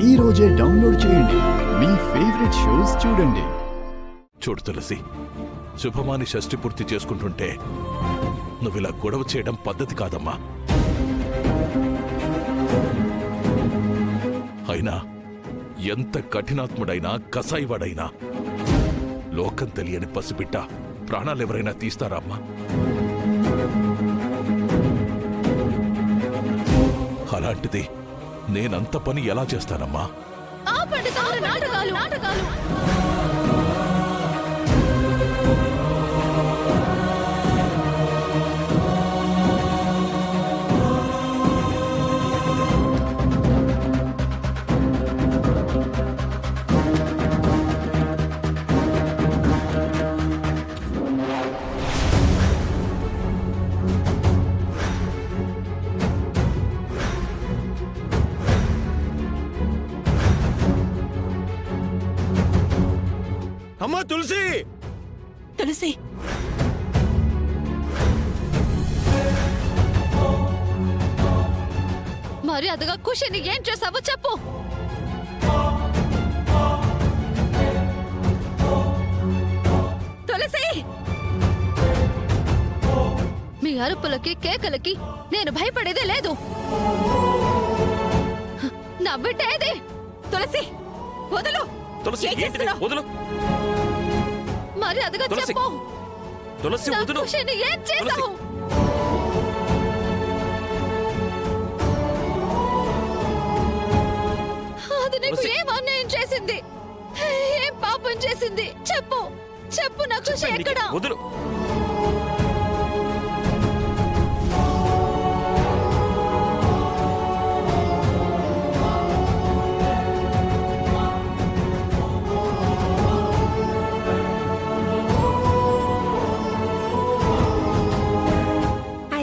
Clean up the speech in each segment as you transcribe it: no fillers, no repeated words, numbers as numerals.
ఈ రోజే డౌన్లోడ్ చేయండి. మీ ఫేవరెట్ షోస్ చూడండి. చూడు తులసి, శుభమాని షష్ఠి పూర్తి చేసుకుంటుంటే నువ్విలా గొడవ చేయడం పద్ధతి కాదమ్మా. అయినా ఎంత కఠినాత్ముడైనా కసాయివాడైనా లోకం తెలియని పసిబిడ్డ ప్రాణాలెవరైనా తీస్తారమ్మా? అలాంటిది నేనంత పని ఎలా చేస్తానమ్మా? అమ్మా తులసి! తులసి, మరి అదగా ఖుషిని ఏం చేసావో చెప్పు. తులసి, మీ అరుపులకి కేకలకి నేను భయపడేదే లేదు. నా బిడ్డ ఏది? తులసి వదులు. తులసి, ఏం చేస్తున్నావ్? వదులు. మరి అదగా తులసి, చెప్పు. తులసి నా వదులు. ఖుషిని ఏం చేసావు? అది నీకు తులసి. ఏం అన్యాయం చేసింది? ఏం పాపం చేసింది? చెప్పు చెప్పు. నా ఖుషి చెప్పండి, ఎక్కడ? వదులు.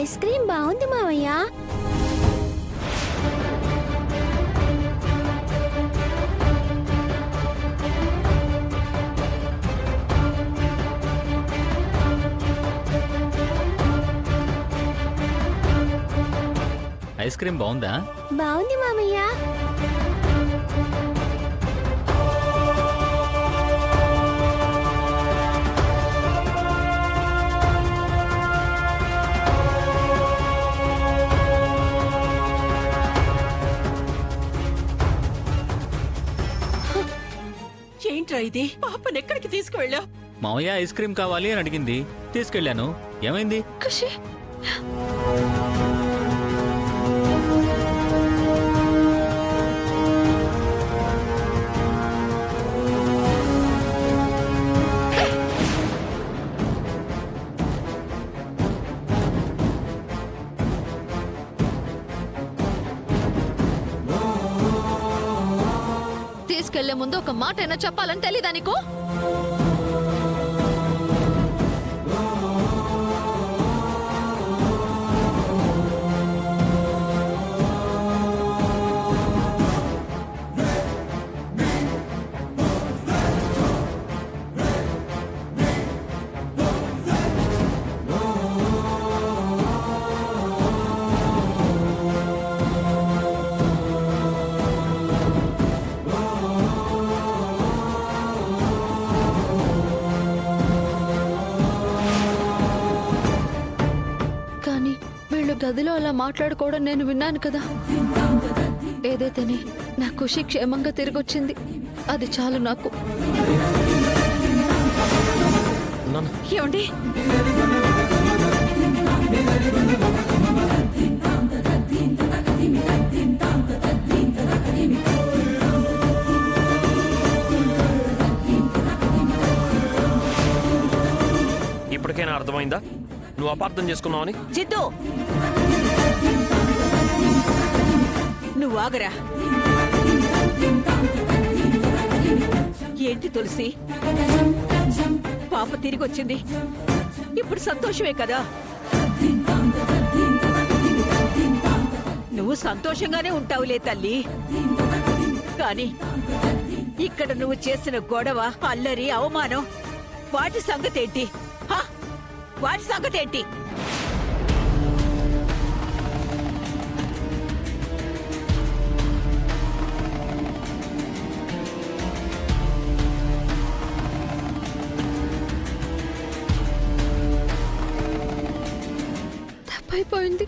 ఐస్ క్రీమ్ బాగుంది మావయ్య. ఐస్ క్రీమ్ బాగుందా? బాగుంది మామయ్య. ఏంట్రా ఇది? పాపను ఎక్కడికి తీసుకువెళ్ళా? మావయ్య ఐస్ క్రీమ్ కావాలి అని అడిగింది, తీసుకెళ్ళాను. ఏమైంది? ఖుషి, తీసుకెళ్లే ముందు ఒక మాట అయినా చెప్పాలని తెలీదా నీకు? గదిలో అలా మాట్లాడుకోవడం నేను విన్నాను కదా. ఏదైతేనే నా ఖుషి క్షేమంగా తిరిగొచ్చింది, అది చాలు నాకు. ఏమండి, ఇప్పటికైనా అర్థమైందా నువ్వు అపార్థం చేసుకున్నావని? జిద్దు, నువ్వు ఆగరా. ఏంటి తులసి, పాప తిరిగి వచ్చింది, ఇప్పుడు సంతోషమే కదా. నువ్వు సంతోషంగానే ఉంటావులే తల్లి, కానీ ఇక్కడ నువ్వు చేసిన గొడవ, అల్లరి, అవమానం, వాటి సంగతేంటి? వాటి సంగతేంటి? అయిపోయింది.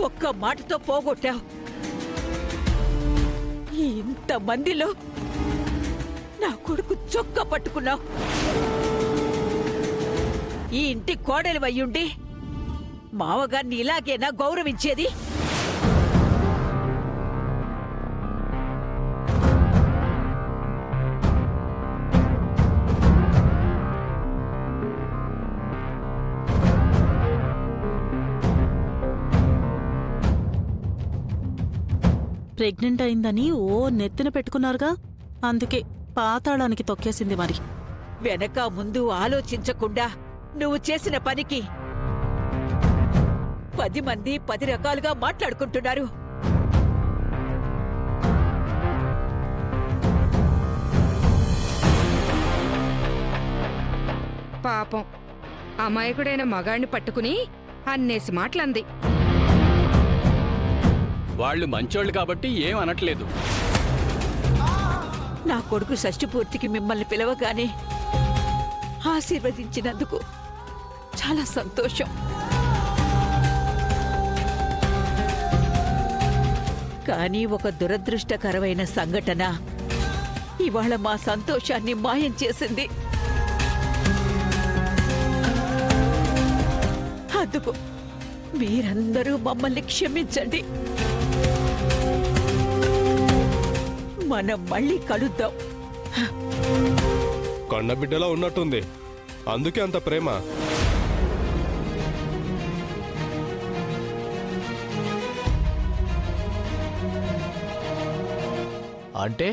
ఒక్క మాటతో పోగొట్టావు. ఇంత మందిలో నా కొడుకు చొక్కా పట్టుకున్నావు. ఈ ఇంటి కోడలి అయ్యుండి మావగారిని ఇలాగేనా గౌరవించేది? ప్రెగ్నెంట్ అయిందని ఓ నెత్తిన పెట్టుకున్నారుగా, అందుకే పాతాళానికి తొక్కేసింది మరి. వెనక ముందు ఆలోచించకుండా నువ్వు చేసిన పనికి 10 మంది 10 రకాలుగా మాట్లాడుకుంటున్నారు. పాపం అమాయకుడైన మగాణ్ణి పట్టుకుని అన్నేసి మాటలంది. వాళ్ళు మంచోళ్ళు కాబట్టి ఏం అనట్లేదు. నా కొడుకు షష్ఠి పూర్తికి మిమ్మల్ని పిలవగానే ఆశీర్వదించినందుకు చాలా సంతోషం. కానీ ఒక దురదృష్టకరమైన సంఘటన ఇవాళ మా సంతోషాన్ని మాయం చేసింది. అందుకు మీరందరూ మమ్మల్ని క్షమించండి. మనం మళ్ళీ కలుద్దాం. కన్నబిడ్డలా ఉన్నట్టుంది, అందుకే అంత ప్రేమ. అంటే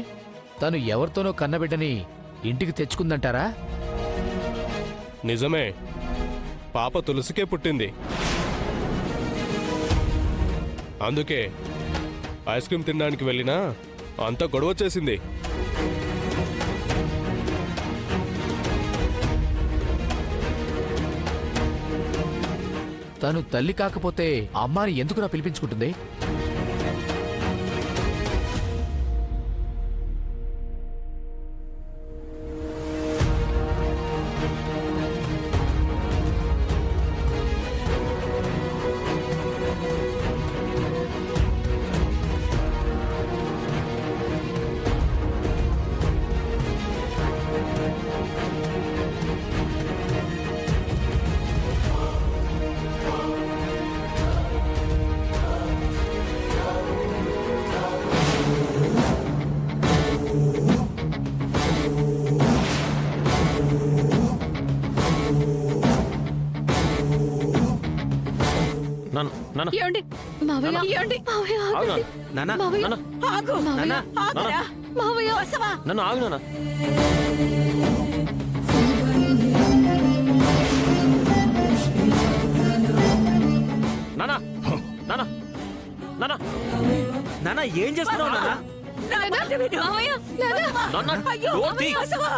తను ఎవరితోనో కన్నబిడ్డని ఇంటికి తెచ్చుకుందంటారా? నిజమే, పాప తులసికే పుట్టింది. అందుకే ఐస్ క్రీమ్ తినడానికి వెళ్ళినా అంత గొడవ చేసింది. తను తల్లి కాకపోతే అమ్మాని ఎందుకురా పిలిపించుకుంటుంది? ఏమండి? మావయ్య, ఏమండి? మావయ్య, ఆగండి. మావయ్య, ఆగు. మావయ్య, ఆగురా. మావయ్య. బసవా. నన్ను ఆగు నాన్న. నానా నానా నానా నాన్న ఏం చేస్తున్నావు నాన్న? నా మాట విను. మావయ్య, నాన్న. నాన్న అయ్యో, డోర్ తీ. బసవా.